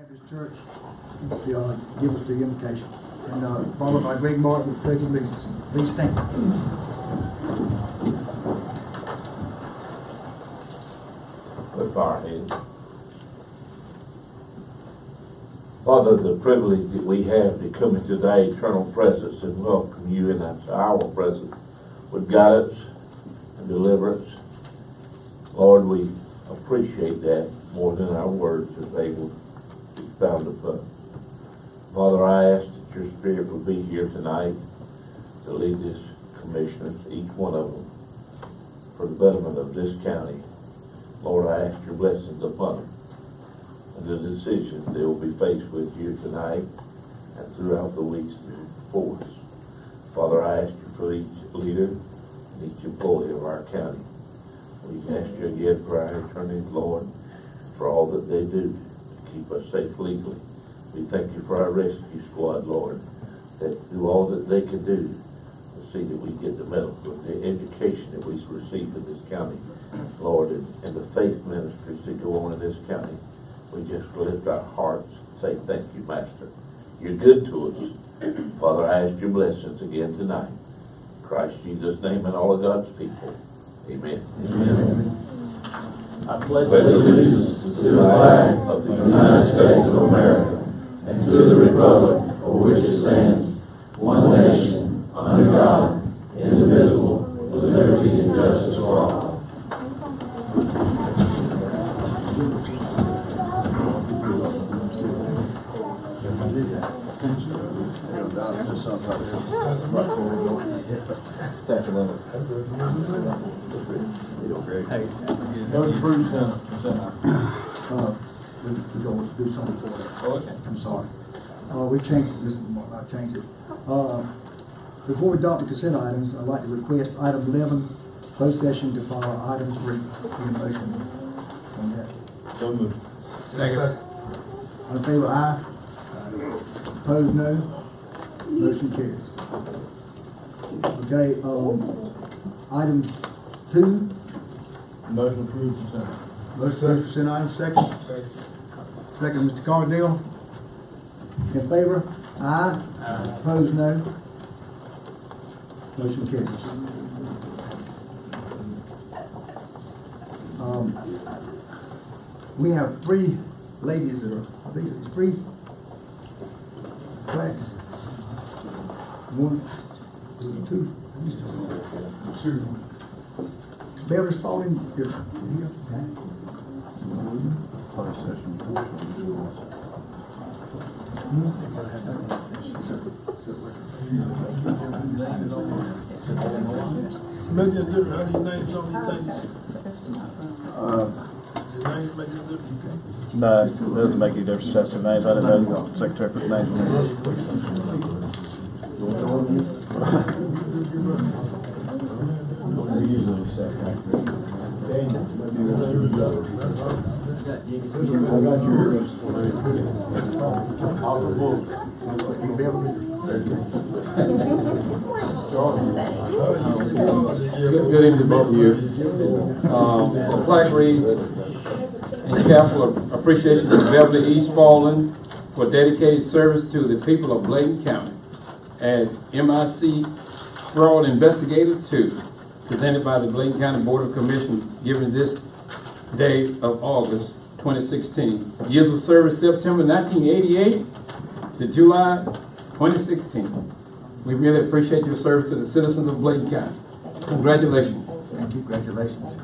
behalf of his church to give us the invitation. And followed by Greg Martin with pledge of allegiance. Please stand. With our heads. Father, the privilege that we have to come into thy eternal presence and welcome you, and that's our presence, with guidance and deliverance. Lord, we appreciate that more than our words is able to expound upon. Father, I ask that your Spirit will be here tonight to lead this commissioners, each one of them, for the betterment of this county. Lord, I ask your blessings upon them and the decisions they will be faced with here tonight and throughout the weeks before us. Father, I ask you for each leader and each employee of our county. We ask you again for our attorneys, Lord, for all that they do to keep us safe legally. We thank you for our rescue squad, Lord, that do all that they can do to see that we get the medical, the education that we receive in this county, Lord, and the faith ministries that go on in this county. We just lift our hearts and say, thank you, Master. You're good to us. Father, I ask your blessings again tonight. In Christ Jesus' name and all of God's people. Amen. Amen. I pledge allegiance to the flag of the United States of America and to the republic for which it stands, one nation, under God, indivisible, with liberty and justice for all. We go to do something for that. Oh, okay. I'm sorry. We changed this. I changed it. Before we adopt the consent items, I'd like to request item 11, closed session, to follow item 3. Need a motion on that. So moved. Second. All in favor, aye. Opposed, no. Motion carries. Okay, item 2. Motion approved consent. Motion approved consent item. Second. Second, Mr. Cardell. In favor? Aye. Opposed, no. Motion carries. We have 3 ladies that are, I think it's 3 plaques. 1, 2. 2. Beverly Spalding, here. Make a difference. How do you name some of these things? Your names make a difference. No, it doesn't make any difference. That's their names. I didn't know the secretary put the names Good evening, both of you. The plaque reads, in capital appreciation to Beverly E. Spalding for dedicated service to the people of Bladen County as MIC Fraud Investigator 2, presented by the Bladen County Board of Commissioners, given this day of August 2016. Years of service, September 1988 to July 2016. We really appreciate your service to the citizens of Bladen County. Congratulations. Thank you. Congratulations.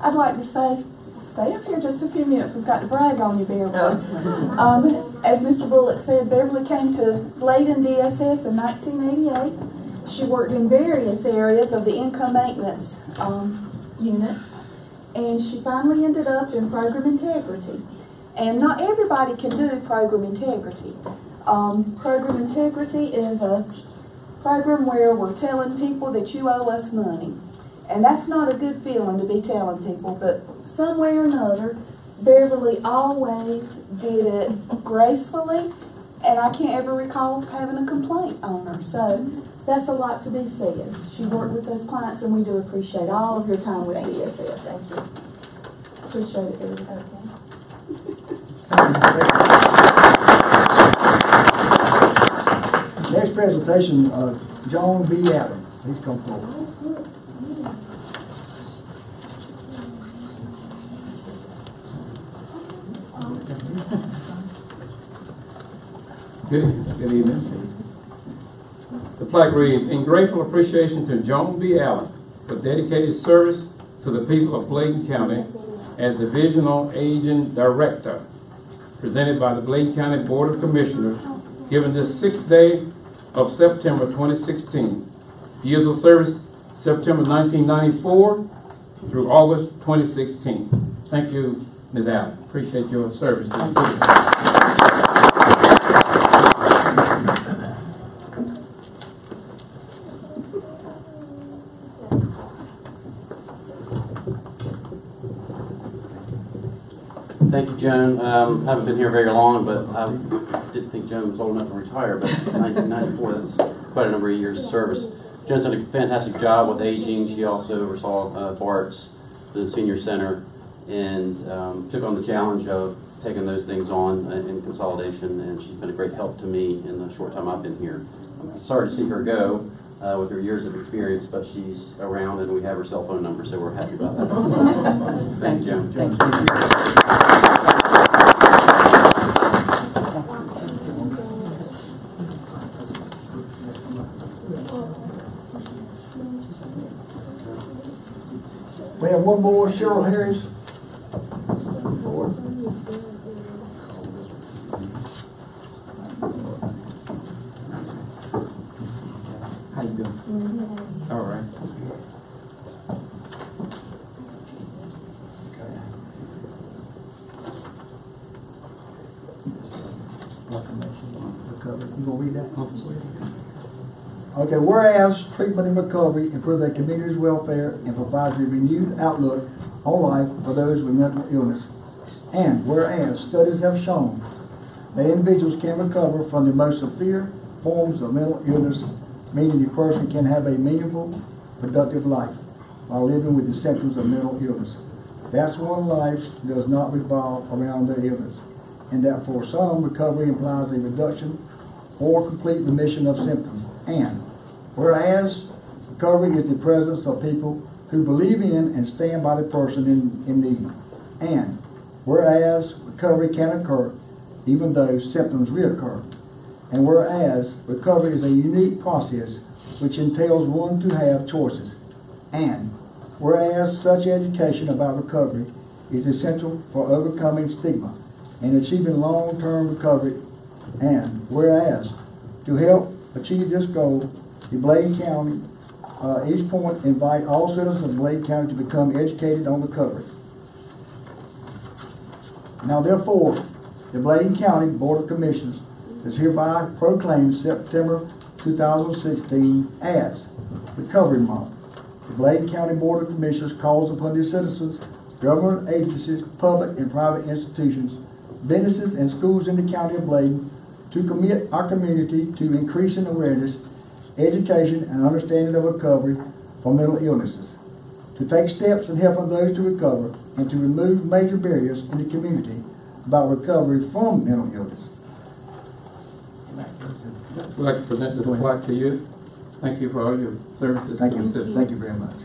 I'd like to say, stay up here just a few minutes. We've got to brag on you, Beverly. As Mr. Bullock said, Beverly came to Bladen DSS in 1988. She worked in various areas of the income maintenance units, and she finally ended up in program integrity. And not everybody can do program integrity. Program integrity is a program where we're telling people that you owe us money. And that's not a good feeling to be telling people, but some way or another, Beverly always did it gracefully and I can't ever recall having a complaint on her. So that's a lot to be said. She worked with those clients, and we do appreciate all of your time with DSS. Thank you. Appreciate it, everybody. Next presentation, John B. Allen. Please come forward. Good evening. The plaque reads, "In grateful appreciation to Joan B. Allen for dedicated service to the people of Bladen County as Divisional Agent Director, presented by the Bladen County Board of Commissioners, given this 6th day of September 2016. Years of service, September 1994 through August 2016. Thank you, Ms. Allen. Appreciate your service to the citizens." Thank you, Joan. Haven't been here very long, but I didn't think Joan was old enough to retire, but 1994, that's quite a number of years of service. Joan's done a fantastic job with aging. She also oversaw BARTS, the senior center, and took on the challenge of taking those things on in consolidation, and she's been a great help to me in the short time I've been here. I'm sorry to see her go with her years of experience, but she's around and we have her cell phone number, so we're happy about that. Thank you, Joan. Thank you. We have one more, Cheryl Harris. How you doing? All right. You gonna read that? Okay, whereas treatment and recovery improve the community's welfare and provides a renewed outlook on life for those with mental illness. And whereas studies have shown that individuals can recover from the most severe forms of mental illness, meaning the person can have a meaningful, productive life while living with the symptoms of mental illness. That's when life does not revolve around the illness, and that for some, recovery implies a reduction or complete remission of symptoms. And whereas recovery is the presence of people who believe in and stand by the person in need. And whereas recovery can occur even though symptoms reoccur. And whereas recovery is a unique process which entails one to have choices. And whereas such education about recovery is essential for overcoming stigma and achieving long-term recovery. And whereas to help achieve this goal, the Bladen County East Point invite all citizens of Bladen County to become educated on recovery. Now therefore, the Bladen County Board of Commissioners is hereby proclaimed September 2016 as Recovery Month. The Bladen County Board of Commissioners calls upon the citizens, government agencies, public and private institutions, businesses and schools in the county of Bladen to commit our community to increasing awareness, education, and understanding of recovery from mental illnesses, to take steps in helping those to recover, and to remove major barriers in the community about recovery from mental illness. We'd like to present this plaque to you. Thank you for all your services Thank to the you. citizens. Thank you very much.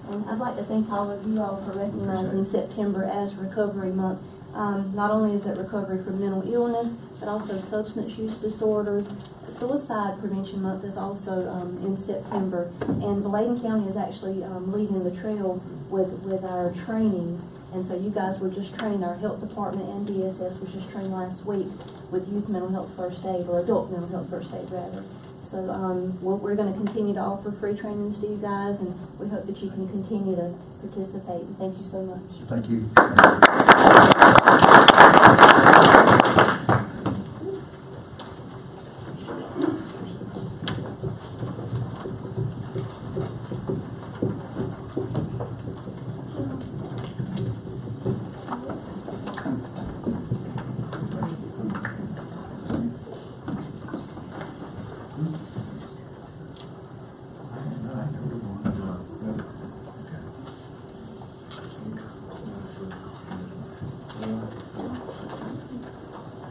I'd like to thank all of you all for recognizing September as Recovery Month. Not only is it recovery from mental illness, but also substance use disorders. Suicide Prevention Month is also in September, and Bladen County is actually leading the trail with our trainings. And so you guys were just trained, our health department and DSS was just trained last week with youth mental health first aid, or adult mental health first aid rather. So we're going to continue to offer free trainings to you guys, and we hope that you can continue to participate. And thank you so much. Thank you.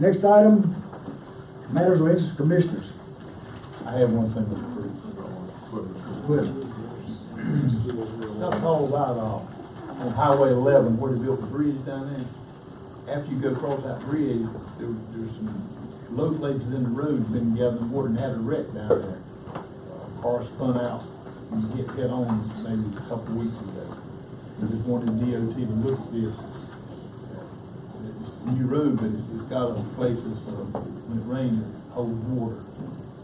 Next item, matters of interest, commissioners. I have one thing to Well, Not all about, on Highway 11, where they built the bridge down there. After you go across that bridge, there's some low places in the road been gathering water and had a wreck down there. Car spun out and hit head on maybe a couple of weeks ago. I just wanted DOT to look at this. It's a new road, but it's got places, when it rains, it holds water.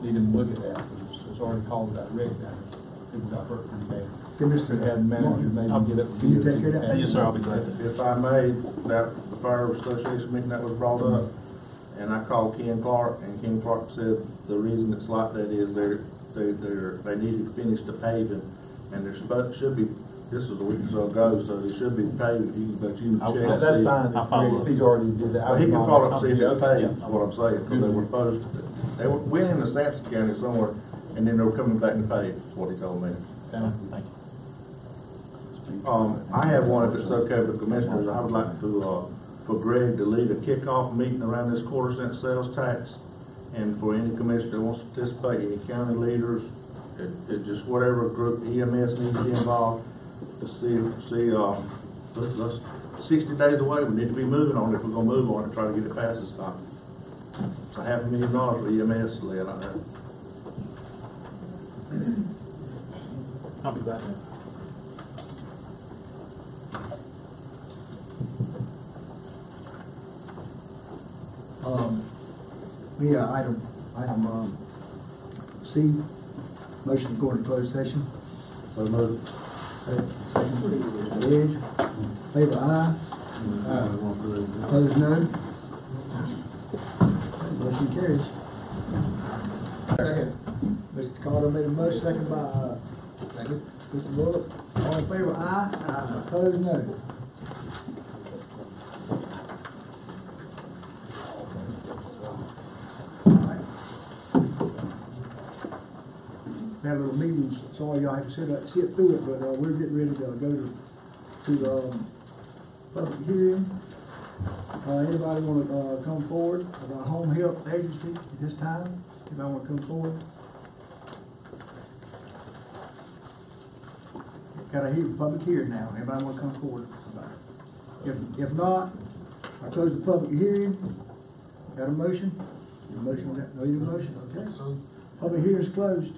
Need them to look at that, because it's already caused that wreck down there. People got hurt pretty bad. Commissioner, Had the manager maybe get up. Can you take care of that? Yes, sir, I'll be glad. If I may, that the Fire Association meeting that was brought up, and I called Ken Clark, and Ken Clark said the reason it's like that is they need to finish the paving, and they're should be, this was a week or so ago, so they should be paved, but you check. That's see. fine, if he's already did that. Well, he can follow up and see if it's paved, is what I'm saying, because they were supposed to, went into Sampson County somewhere, and then they were coming back and paved, is what he told me. Thank you. I have one, if it's okay with the commissioners, I would like to, for Greg to lead a kickoff meeting around this quarter-cent sales tax, and for any commissioner that wants to participate, any county leaders, it just whatever group EMS needs to be involved, to see, let's 60 days away, we need to be moving on it, if we're gonna move on it, try to get it passed this time. It's $500,000 for EMS to lay it out there. I'll be back. Yeah, item C, motion to go into closed session. So move. Second, Edge. Favor aye. Opposed no. Motion carries. Second. Mr. Carter made a motion, second by, Mr. Bullock. All in favor, aye. Opposed, no. Had a little meeting, sorry y'all had to sit through it, but, we're getting ready to go to public hearing. Anybody wanna, come forward about home health agency at this time? Anybody wanna come forward? Got a public hearing now. Anybody wanna come forward about it? If not, I close the public hearing. Got a motion? Need a motion on that? No, you need a motion? Okay. Public hearing is closed.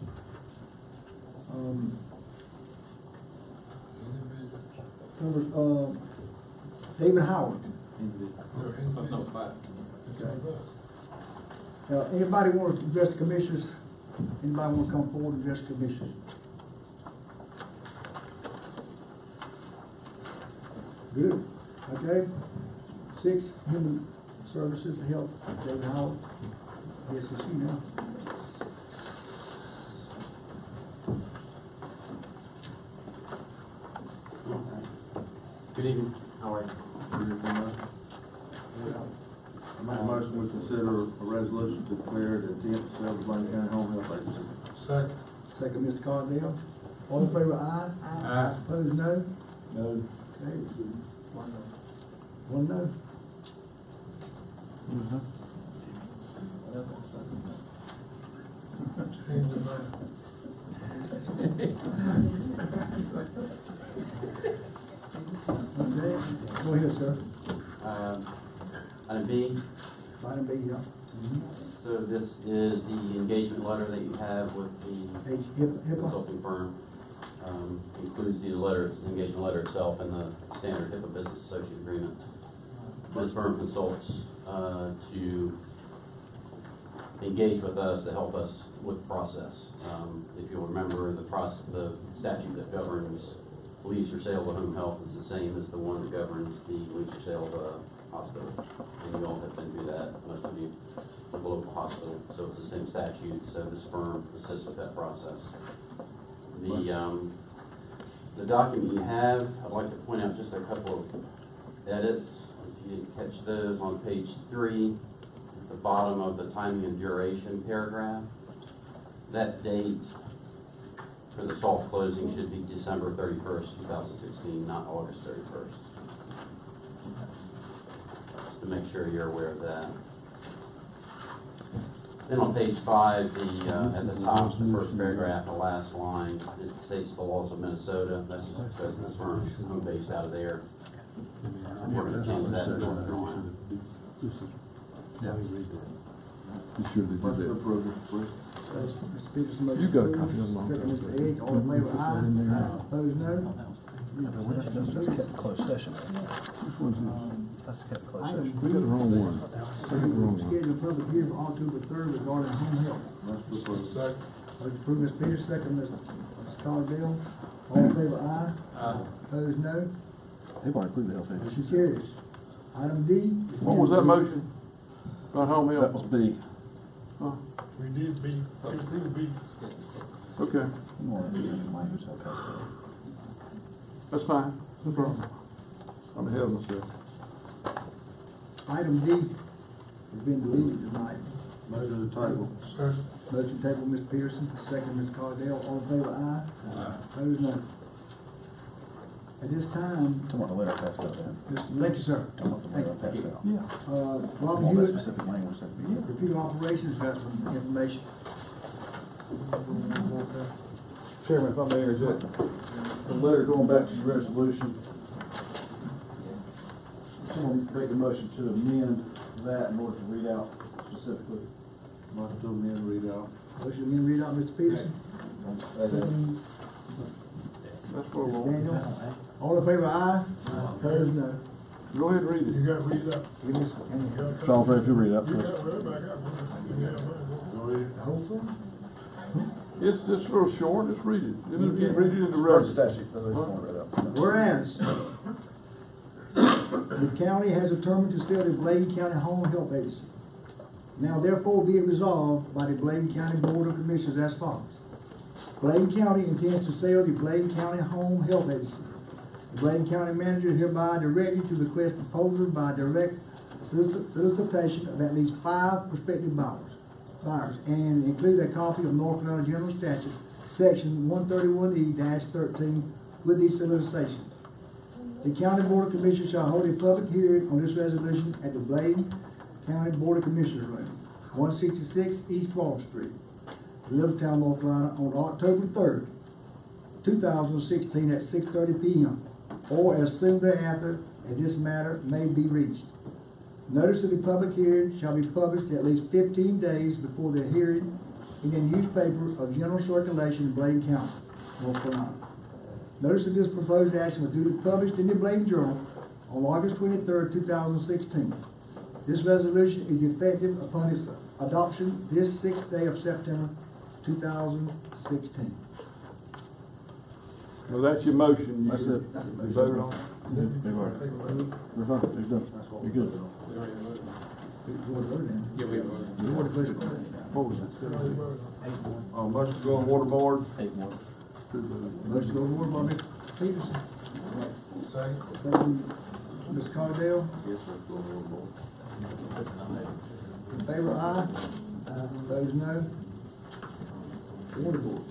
David Howard. Anybody want to address the commissioners? Anybody want to come forward and address the commissioners? Good. Okay. 6, Human Services and Health, David Howard. Yes, it's you now. Good evening. How are you? I make a motion we consider a resolution to declare the 10th of Bladen County Home Health Agency. Second, Mr. Cardell. All in favor, aye? Aye. Opposed, no? No. Okay. One no. Okay, go ahead, sir. Item B. Item B, yeah. So this is the engagement letter that you have with the HIPAA. consulting firm. Includes the letter, the engagement letter itself, and the standard HIPAA Business Associate Agreement. This firm consults to engage with us to help us with the process. If you'll remember, the statute that governs lease or sale of home health is the same as the one that governs the lease or sale of a hospital. And you all have been through that, most of you, with a local hospital, so it's the same statute, so this firm assists with that process. The document you have, I'd like to point out just a couple of edits. If you didn't catch those, on page 3, at the bottom of the timing and duration paragraph, that date for the soft closing should be December 31st, 2016, not August 31st. Just to make sure you're aware of that. Then on page 5, at the top, the first paragraph, the last line, it states the laws of Minnesota. That's just because the firm is home based out of there. We're going to change that to North Carolina. You sure they did that? Mr. Peterson motion. You got a copy of them. Second, Mr. Egg, all in favor, aye. Opposed, no. That's kept closed session. Which one's this? That's kept closed Item session. We got the wrong one. Schedule a public hearing for October 3rd regarding home health. Motion approved, Ms. Peters, second, Ms. Cardell. All in favor, aye. Opposed, no. They've already approved the health agency. Motion carries. Item D. is What was that motion? About home health? That was B. We did B, approve B. Okay, that's fine. No problem. I'm ahead of myself. Item D has been deleted tonight. Motion to table. Motion table, Ms. Peterson, second, Ms. Cardell. All in favor, aye. Opposed, no. At this time, Talking about the letter passed out then. thank you, sir. Talking about the letter passed out. Yeah. Robert All that Hewitt, specific language that we. Computer Operations, got some information. Chairman, if I may interject, the letter going back to the resolution, someone make a motion to amend that in order to read out specifically. Motion to amend, read out. Motion to read out, Mr. Peterson. Second, That's what we're Daniel. All in favor, aye. Opposed, no. Go ahead and read You it. got to read that. Give me some- Charles, if you read it up. You got, well, I got one. You got mine. Hopefully. It's just real short, just read it. You read it in the record. Statute, that's what I want to read out. Whereas the county has determined to sell the Bladen County Home Health Agency. Now therefore be it resolved by the Bladen County Board of Commissioners as follows. Bladen County intends to sell the Bladen County Home Health Agency. The Bladen County Manager is hereby directed to request proposals by direct solicitation of at least 5 prospective buyers, and include a copy of North Carolina General Statute, Section 131E-13, with the solicitation. The County Board of Commissioners shall hold a public hearing on this resolution at the Bladen County Board of Commissioners Room, 166 East Wall Street, Littletown, North Carolina, on October 3rd, 2016 at 6:30 p.m. or as soon thereafter as this matter may be reached. Notice of the public hearing shall be published at least 15 days before the hearing in a newspaper of general circulation in Bladen County, North Carolina. Notice of this proposed action was duly published in the Bladen Journal on August 23rd, 2016. This resolution is effective upon its adoption this 6th day of September, 2016. Well, that's your motion. That's it. You voted on it? They've already. We're fine, they're done. You're good. What was it? Motion to go on water board. 8-1. Motion to go forward by Mr. Peterson. Second, Ms. Cardell. Yes, sir, go on water board. In favor, aye. Opposed, no. Water board.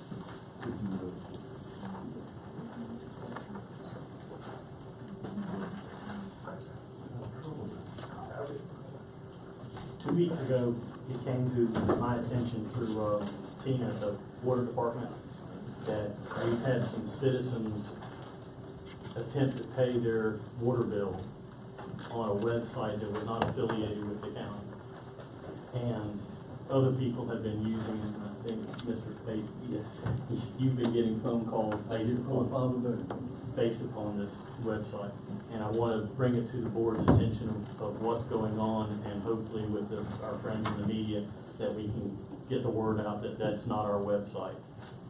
2 weeks ago, it came to my attention through Tina at the water department that we've had some citizens attempt to pay their water bill on a website that was not affiliated with the county. And other people have been using, I think Mr. Pate, yes, you've been getting phone calls based upon this website. And I want to bring it to the board's attention of what's going on, and hopefully with our friends in the media, that we can get the word out that that's not our website,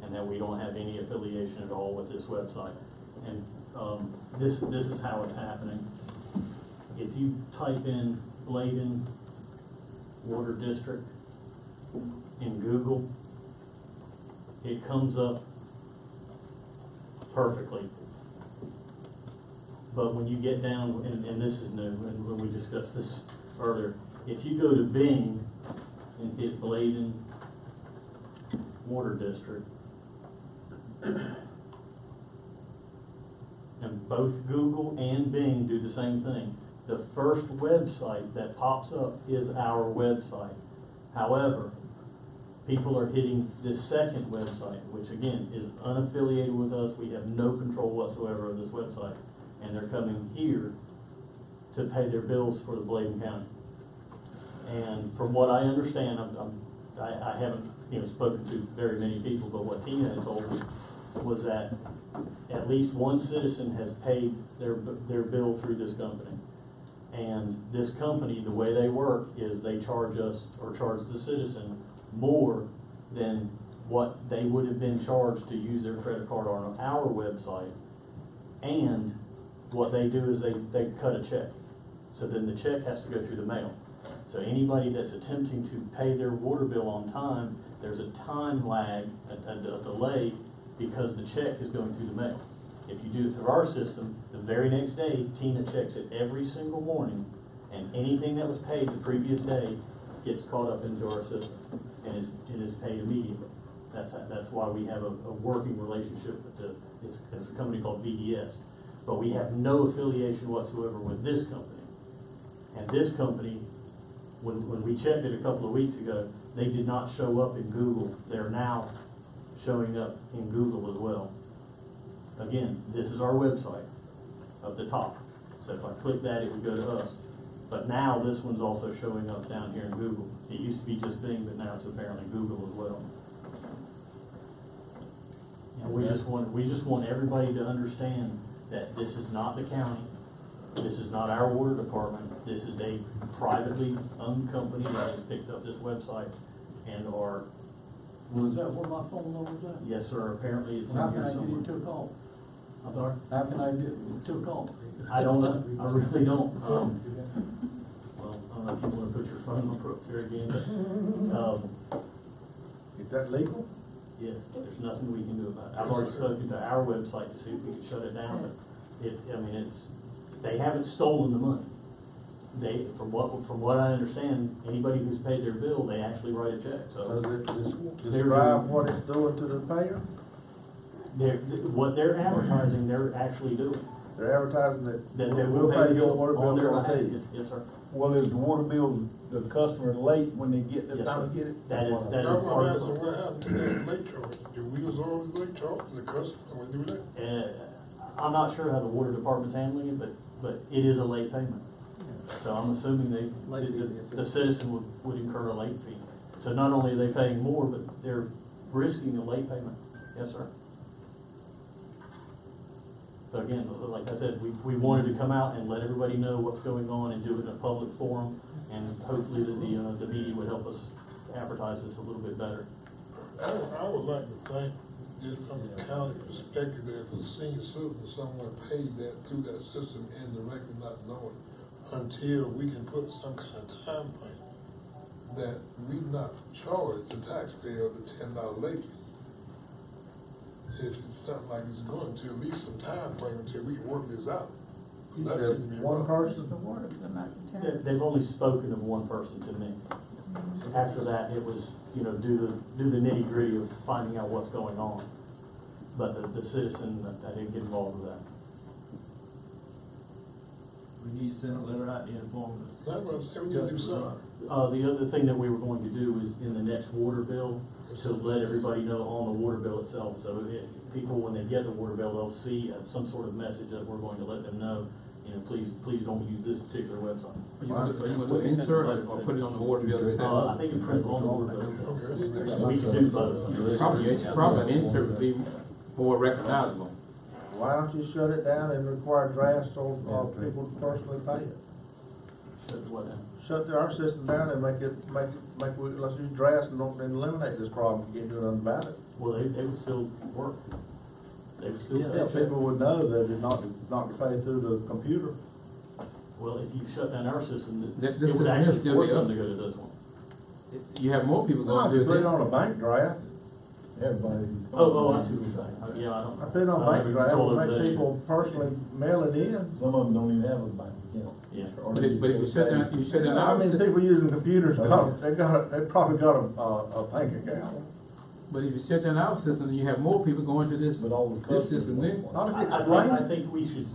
and that we don't have any affiliation at all with this website. And this is how it's happening. If you type in Bladen Water District in Google, it comes up perfectly. But when you get down, and this is new, and when we discussed this earlier, if you go to Bing and hit Bladen Water District, and both Google and Bing do the same thing, the first website that pops up is our website. However, people are hitting this second website, which again is unaffiliated with us. We have no control whatsoever of this website. And they're coming here to pay their bills for the Bladen County. And from what I understand, I haven't spoken to very many people, but what Tina had told me was that at least one citizen has paid their bill through this company. And this company, the way they work is they charge us, or charge the citizen, more than what they would have been charged to use their credit card on our website. And what they do is they cut a check. So then the check has to go through the mail. So anybody that's attempting to pay their water bill on time, there's a time lag, a delay, because the check is going through the mail. If you do it through our system, the very next day, Tina checks it every single morning, and anything that was paid the previous day gets caught up into our system, and it is paid immediately. That's why we have a working relationship with it's a company called VDS. But we have no affiliation whatsoever with this company. And this company, when we checked it a couple of weeks ago, they did not show up in Google. They're now showing up in Google as well. Again, this is our website up the top. So if I click that, it would go to us. But now this one's also showing up down here in Google. It used to be just Bing, but now it's apparently Google as well. And we just want everybody to understand that this is not the county. This is not our water department. This is a privately owned company that has picked up this website and are. Well, is that where my phone number's at? Yes, sir. Apparently it's How in can here I get somewhere. into a call? I'm sorry? How can I get into a call? I don't know. I really don't. Well, I don't know if you want to put your phone number up there again, but, Is that legal? yes, there's nothing we can do about it. I've already spoken to our website to see if we can shut it down, but they haven't stolen the money. From what I understand, anybody who's paid their bill, they actually write a check. So Does it describe what it's doing to the payer? what they're advertising, they're actually doing. They're advertising that That they we'll pay your water on bill their for a behalf. fee. Yes, sir. Well, is the water bill the customer late when they get the Yes, time sir. to get it? That is That's part what of happened, what happened to that late charge? Do we absorb the late charge, the customer, when do that? I'm not sure how the water department's handling it, but it is a late payment. So I'm assuming the citizen would incur a late fee. So not only are they paying more, but they're risking a late payment. Yes, sir. So again, like I said, we wanted to come out and let everybody know what's going on and do it in a public forum, and hopefully that the media would help us advertise this a little bit better. I would like to think, just from the county perspective, that if a senior citizen, someone paid that through that system indirectly, not knowing, until we can put some kind of time frame that we not charge the taxpayer the $10 late fee. If it's something like it's going to, at least some time frame until we work this out. That seems to be One wrong. person? They've only spoken of one person to me. After that, it was, do the nitty gritty of finding out what's going on. But the citizen, I didn't get involved with that. We need to send a letter out to inform us. That's what I'm saying, we need to do something. The other thing that we were going to do is in the next water bill, to let everybody know on the water bill itself. So people, when they get the water bill, they'll see some sort of message that we're going to let them know, please don't use this particular website. You want to insert or put it on the water bill itself? I think it prints on the water bill. Okay. We can do both. Probably an insert would be more recognizable. Why don't you shut it down and require drafts or people to personally pay it? Shut what down? Shut our system down and let's use drafts and eliminate this problem, get doing nothing about it. Well, they would still work. They would still Yeah, pay. people would know that it's not pay through the computer. Well, if you shut down our system, This it would system actually still force be them up. to go to this one. You have more people Well, going if to you put it it. on a bank draft, everybody. Oh, I see what you're saying. Yeah, I don't. I put it on I don't bank have draft, control and over make that people personally mail it in. Some of them don't even have a bank account. Yeah. But if you shut down I our mean, system, people using computers, they probably got a bank account. but if you shut down our system, you have more people going to this But all the this system customers. then. Not if you I explain. think we should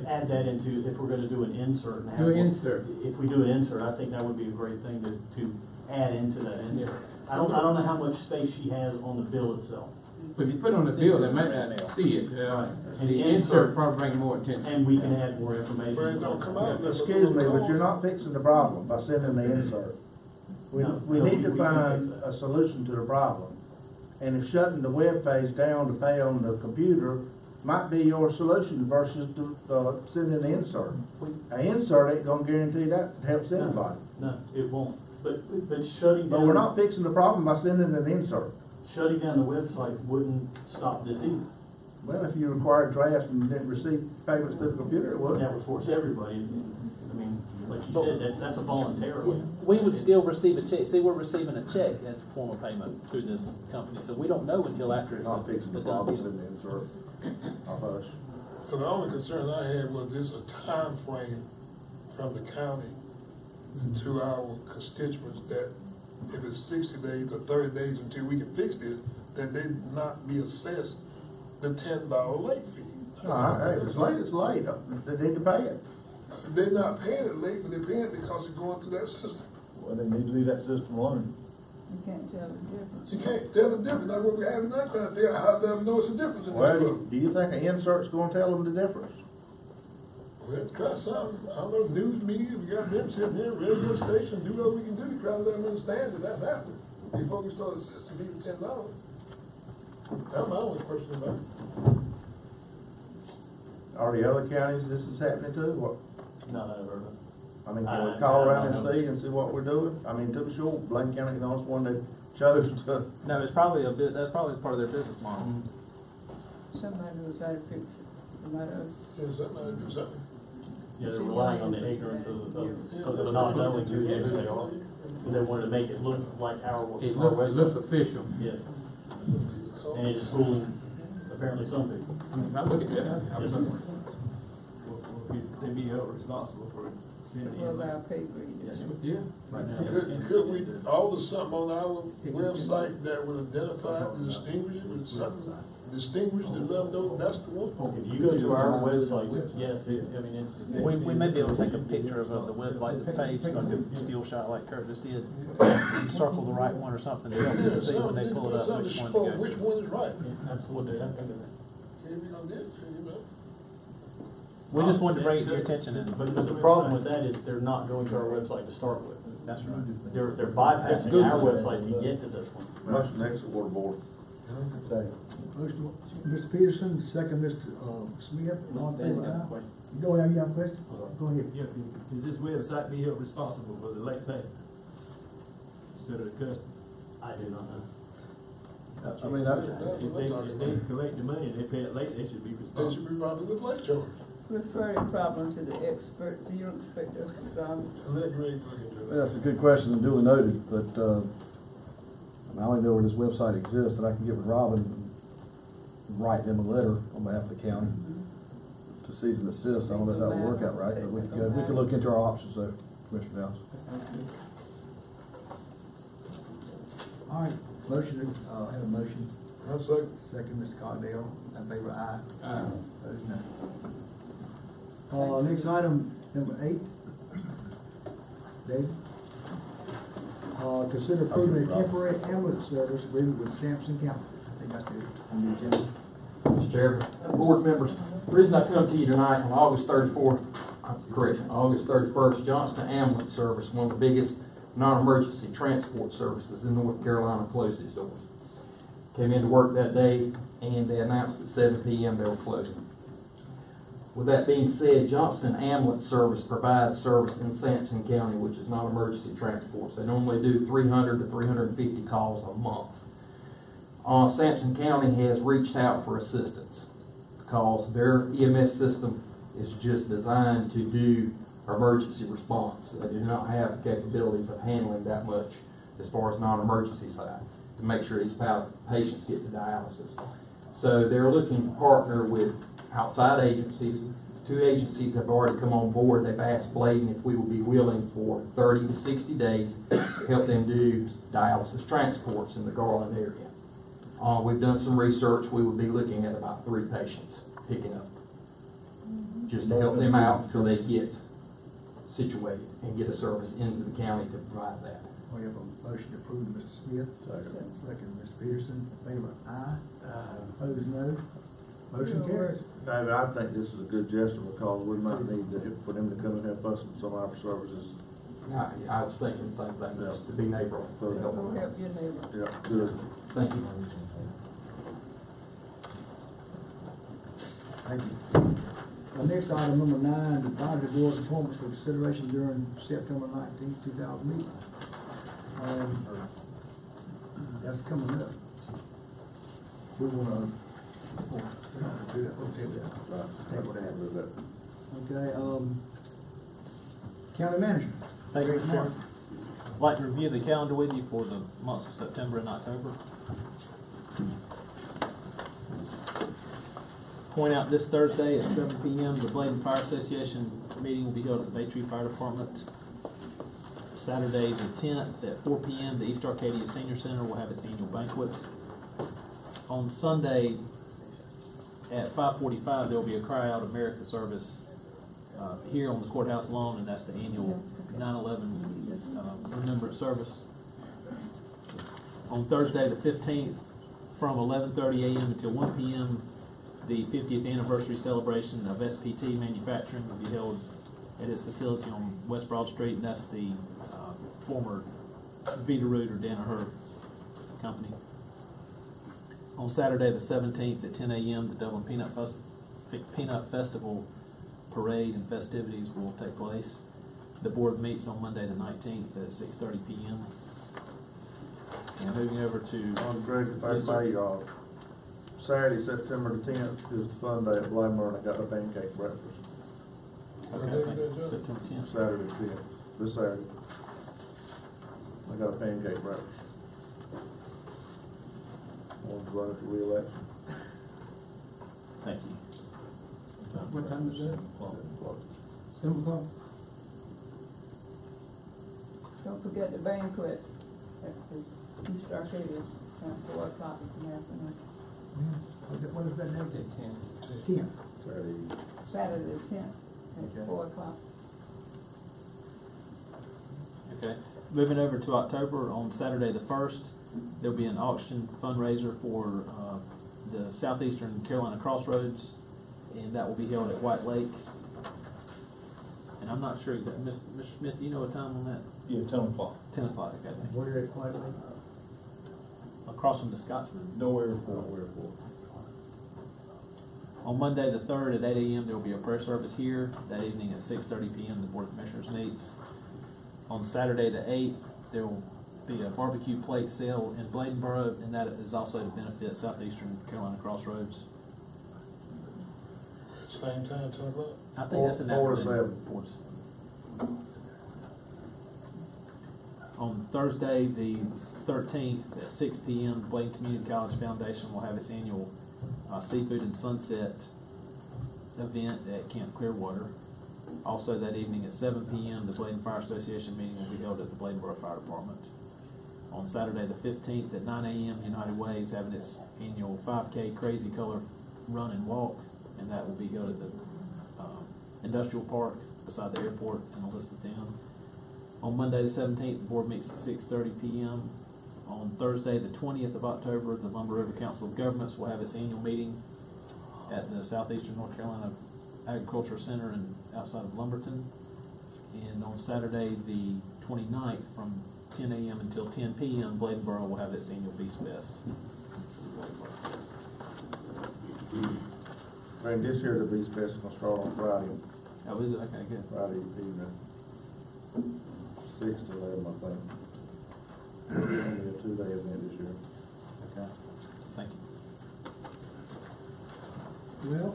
add that into, if we're gonna do an insert. And have Do an one- insert. If we do an insert, I think that would be a great thing to add into that insert. I don't know how much space she has on the bill itself. If you put it on the bill, they might not see it. And The insert probably bring more attention. And we can add more information. But it don't come out. Excuse me, but you're not fixing the problem by sending the insert. We need to find a solution to the problem. And if shutting the web page down to pay on the computer might be your solution versus sending the insert. An insert ain't gonna guarantee that helps anybody. No, it won't. But shutting down. But we're not fixing the problem by sending an insert. Shutting down the website wouldn't stop this either. Well, if you require drafts and then receive payments through the computer, it would. That would force everybody. I mean, like you said, that's a voluntarily. We would still receive a check. See, we're receiving a check as a form of payment through this company, so we don't know until after it's Not fixing the done problem, deal. sending the insert. I'll hush. So the only concern I had was this a time frame from the county to our constituents that if it's 60 days or 30 days until we can fix this, that they not be assessed the $10 late fee. Hey, if it's late, it's late. They need to pay it. They're not paying it late, but they're paying it because it's going through that system. Well, they need to leave that system alone. You can't tell the difference. You can't tell the difference. That's what we're having now, trying to figure out how to let them know it's a difference in this Well, book. do you think an insert's gonna tell them the difference? Well, try something. I don't know, news media, we got them sitting here, radio station, do what we can do to try to let them understand that that's happening. Before we start assisting people $10. That's my only question about it. Are the other counties this is happening to? What? Not that I've heard of. I mean, can we call around and see what we're doing? I mean, to be sure, Bladen County is the only one that chose to. No, it's probably that's probably part of their business model. Somebody was out to fix it. Somebody else. Yeah, somebody do something. Yeah, they're relying on the ignorance of the not knowing who they are. They wanted to make it look like our It website. looks official. Yes. And it is fooling apparently some people. I mean, I look at that. I was looking. They be held responsible for sending What in. about pay grade? Yeah. Right now. Could we alter something on our website that would identify, distinguish it with something, distinguish and let them know that's the one? If you go to our website, yes, I mean, it's. We may be able to take a picture of the web, like the page, like a still shot like Kurt just did. Circle the right one or something to help them see when they pull it up which one to go. Which one is right? Absolutely. Can't be on this, you know? We just wanted to bring it to your attention. But the problem with that is they're not going to our website to start with. That's right. They're bypassing our website to get to this one. Motion to exit water board. Motion, Mr. Peterson, second, Mr. Smith, all in favor, aye? Go ahead, you have a question? Go ahead. Yeah, can this website be held responsible for the late pay? Instead of the customer? I do not know. I mean, if they collect the money and they pay it late, they should be They responsible. should be brought to the plate charge. Refer the problem to the experts. You don't expect us to solve it. Let Greg look into that. That's a good question and duly noted, but, I only know where this website exists, and I can get with Robin and write them a letter on behalf of the county to cease and desist. I don't know if that would work out right, but we could look into our options though, Commissioner Dallas. All right, motion, have a motion. I say, Second, Mr. Cardell, in favor, aye? Aye. Opposed, no. Next item, number 8. David? Consider approving a temporary ambulance service agreement with Sampson County. I think that's good. On the agenda. Mr. Chairman, board members, the reason I come to you tonight on August 31st, Johnston Ambulance Service, one of the biggest non-emergency transport services in North Carolina, closed its doors. Came into work that day and they announced at 7 p.m. they were closing. With that being said, Johnston Ambulance Service provides service in Sampson County, which is non-emergency transports. They normally do 300 to 350 calls a month. Sampson County has reached out for assistance because their EMS system is just designed to do emergency response. They do not have the capabilities of handling that much as far as non-emergency side to make sure these patients get to dialysis. So they're looking to partner with outside agencies. 2 agencies have already come on board. They've asked Bladen if we would be willing for 30 to 60 days to help them do dialysis transports in the Garland area. We've done some research. We would be looking at about 3 patients picking up just to help them out until they get situated and get a service into the county to provide that. We have a motion to approve, Mr. Smith. Second, Mr. Peterson. In favor, aye. Opposed, no. Motion carries. David, I think this is a good gesture because we might need for them to come and help us with some of our services. I was thinking the same thing, just to be neighborly. We'll help. help your neighbor. Yeah, good. Thank you. Thank you. Next item, number 9, the advisory board appointments for consideration during September 19th, 2008. That's coming up. We want to do that. We'll table that. Table that. Okay. County manager. Thank you, Mr. Chairman. I'd like to review the calendar with you for the months of September and October. Point out this Thursday at 7 p.m. the Bladen Fire Association meeting will be held at the Bay Tree Fire Department. Saturday the 10th at 4 p.m. the East Arcadia Senior Center will have its annual banquet. On Sunday at 5:45 there will be a Cry Out America service here on the courthouse lawn, and that's the annual 9/11 remembrance service. On Thursday the 15th from 11:30 a.m. until 1 p.m. the 50th anniversary celebration of SPT Manufacturing will be held at its facility on West Broad Street, and that's the former Vita-Root or Danaher company. On Saturday the 17th at 10 a.m. the Dublin Peanut Festival parade and festivities will take place. The board meets on Monday the 19th at 6:30 p.m. And moving over to... Greg, if I say y'all, Saturday, September the 10th is the fun day at Bladen, and I got a pancake breakfast. Okay, September 10th. Saturday the 10th, this Saturday. I got a pancake breakfast. I want to run for re-election. Thank you. What time is that? 7 o'clock. Don't forget the banquet at the East Arcadia at 4 o'clock in the afternoon. What is that date? 10. Saturday the 10th at 4 o'clock. Okay. Moving over to October, on Saturday the 1st, there'll be an auction fundraiser for the Southeastern Carolina Crossroads, and that will be held at White Lake. And I'm not sure exactly, Mr. Smith, do you know a time on that? Yeah, 10 o'clock. 10 o'clock, okay. Where at White Lake? Across from the Scotsman. Nowhere for. On Monday the 3rd at 8 a.m. there will be a prayer service here. That evening at 6:30 p.m. the Board of Commissioners meets. On Saturday the 8th there will be a barbecue plate sale in Bladenboro, and that is also to benefit Southeastern Carolina Crossroads. Same time, 10 o'clock? I think that's an 4 to afternoon. 7. 4 to 7. On Thursday the 13th at 6 p.m. the Bladen Community College Foundation will have its annual Seafood and Sunset event at Camp Clearwater. Also that evening at 7 p.m. the Bladen Fire Association meeting will be held at the Bladenboro Fire Department. On Saturday the 15th at 9 a.m. United Way is having its annual 5K Crazy Color Run and Walk, and that will be held at the Industrial Park beside the airport in Elizabethtown. On Monday the 17th the board meets at 6:30 p.m. On Thursday the 20th of October the Lumber River Council of Governments will have its annual meeting at the Southeastern North Carolina Agriculture Center and outside of Lumberton. And on Saturday the 29th from 10 a.m. until 10 p.m. Bladenboro will have its annual Beast Fest. And this year the Beast Fest is going to start on Friday. Oh, is it? Okay, good. Friday evening. 6 to 11, I think. It'll be only a 2-day event this year. Okay. Thank you. Well,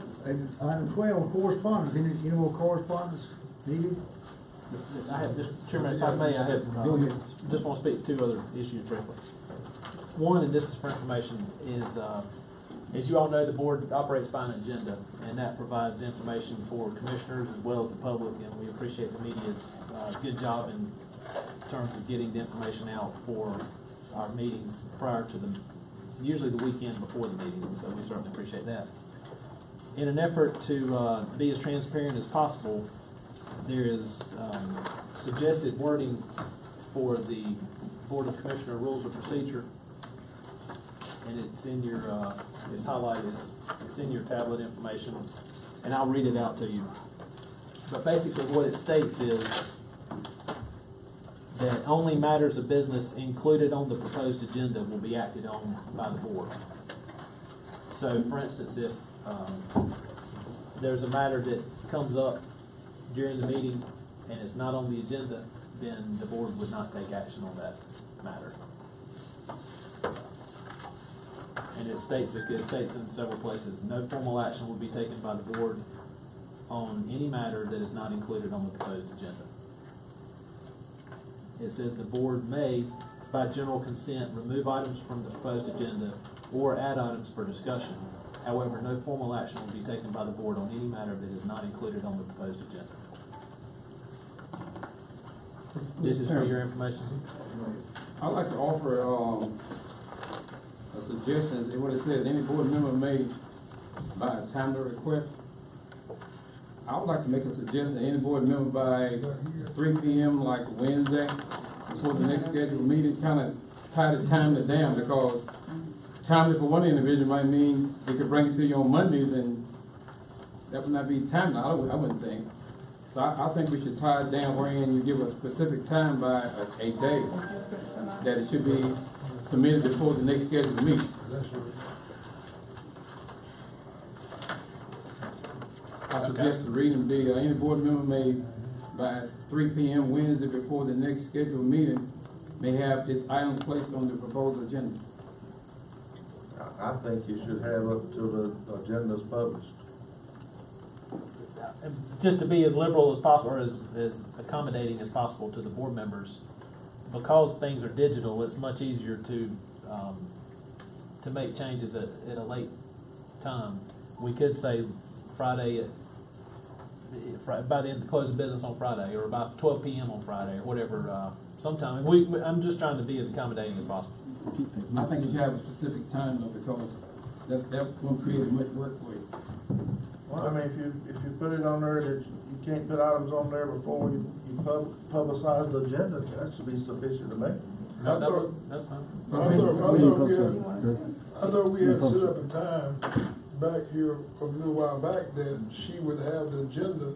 item 12, correspondence. Any more correspondence needed? I have just, Chairman, if I may, I have, Go ahead. just want to speak to 2 other issues briefly. One, and this is for information, is as you all know, the board operates by an agenda, and that provides information for commissioners as well as the public, and we appreciate the media's good job in terms of getting the information out for our meetings prior to usually the weekend before the meeting, so we certainly appreciate that. In an effort to be as transparent as possible, there is suggested wording for the Board of Commissioner Rules of Procedure. And it's in your, it's highlighted, it's in your tablet information, and I'll read it out to you. But basically what it states is that only matters of business included on the proposed agenda will be acted on by the board. So, for instance, if there's a matter that comes up during the meeting and it's not on the agenda, then the board would not take action on that matter. And it states in several places, no formal action will be taken by the board on any matter that is not included on the proposed agenda. It says the board may, by general consent, remove items from the proposed agenda or add items for discussion. However, no formal action will be taken by the board on any matter that is not included on the proposed agenda. This is for your information. I'd like to offer a suggestion. What it says, any board member may, by a timely request. I would like to make a suggestion that any board member by 3 p.m. like Wednesday before the next scheduled meeting, kind of tie the timely down, because timely for one individual might mean they could bring it to you on Mondays, and that would not be timely. I wouldn't think. So I think we should tie it down wherein you give a specific time by a day that it should be submitted before the next scheduled meeting. I suggest the reading be any board member may, by 3 p.m. Wednesday before the next scheduled meeting, may have this item placed on the proposed agenda. I think you should have up till the agenda's published. Just to be as liberal as possible, or as accommodating as possible to the board members, because things are digital, it's much easier to make changes at a late time. We could say Friday by the end of the close of business on Friday, or about 12 p.m. on Friday, or whatever. Sometime I'm just trying to be as accommodating as possible. I think you should have a specific time though, because that won't create much work for you. Well, I mean, if you put it on there that you can't put items on there before you publicize the agenda, that should be sufficient to me. That's fine. I thought we had set up a time back here a little while back that she would have the agenda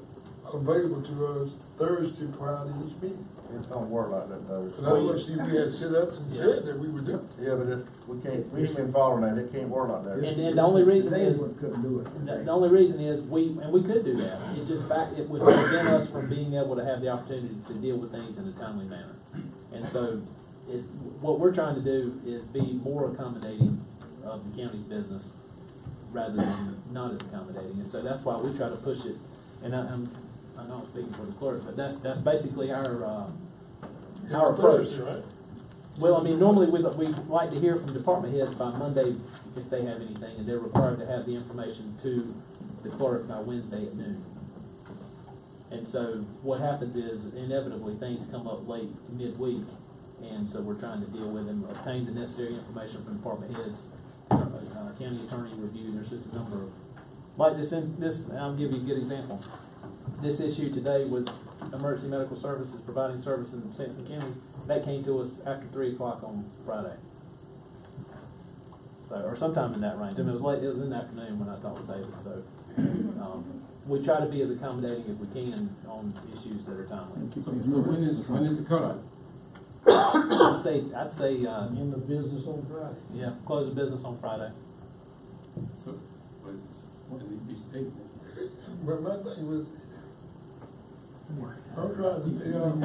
available to us Thursday prior to each meeting. It don't work like that, though. That's what we had set up and said that we would do. Yeah, but we ain't been following that. It can't work like that. And the only reason is we could do that. It would prevent us from being able to have the opportunity to deal with things in a timely manner. And so, what we're trying to do is be more accommodating of the county's business rather than not as accommodating. And so that's why we try to push it. And I know I'm speaking for the clerk, but that's basically our approach. Right? Well, I mean, normally we like to hear from department heads by Monday if they have anything, and they're required to have the information to the clerk by Wednesday at noon. And so what happens is inevitably things come up late midweek, and so we're trying to deal with them, obtain the necessary information from department heads. County attorney review. There's just a number of like this. I'll give you a good example. This issue today with emergency medical services providing service in Sampson County, that came to us after 3 o'clock on Friday. So, or sometime in that range. I mean, it was late. It was in the afternoon when I talked with David. So, we try to be as accommodating as we can on issues that are timely. So when is the cutoff? I'd say End of business on Friday. Yeah, close the business on Friday. So, what did it be stated? But my thing was, I'm trying to figure out.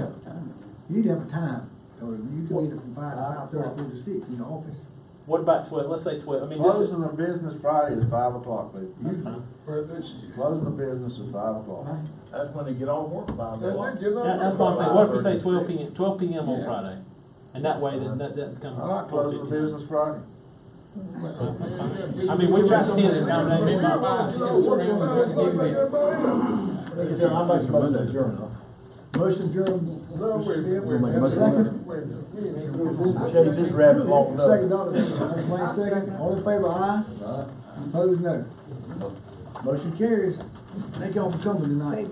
You need to have a time. You can be there from 5 to 5:30 to 6 in your office. What about 12? Let's say 12. I mean, Closing the business Friday is 5 o'clock, baby. Closing the business is 5 o'clock. That's when they get off work, 5 o'clock. That's one thing. What if we say 12 p.m. on Friday? And that way, that becomes. I like closing the business Friday. I mean, we try to be as accommodating. I'd like to motion adjourn. Motion adjourned. Chase this rabbit long enough. Second, second. All in favor, aye? Opposed, no. Motion carries. Thank y'all for coming tonight.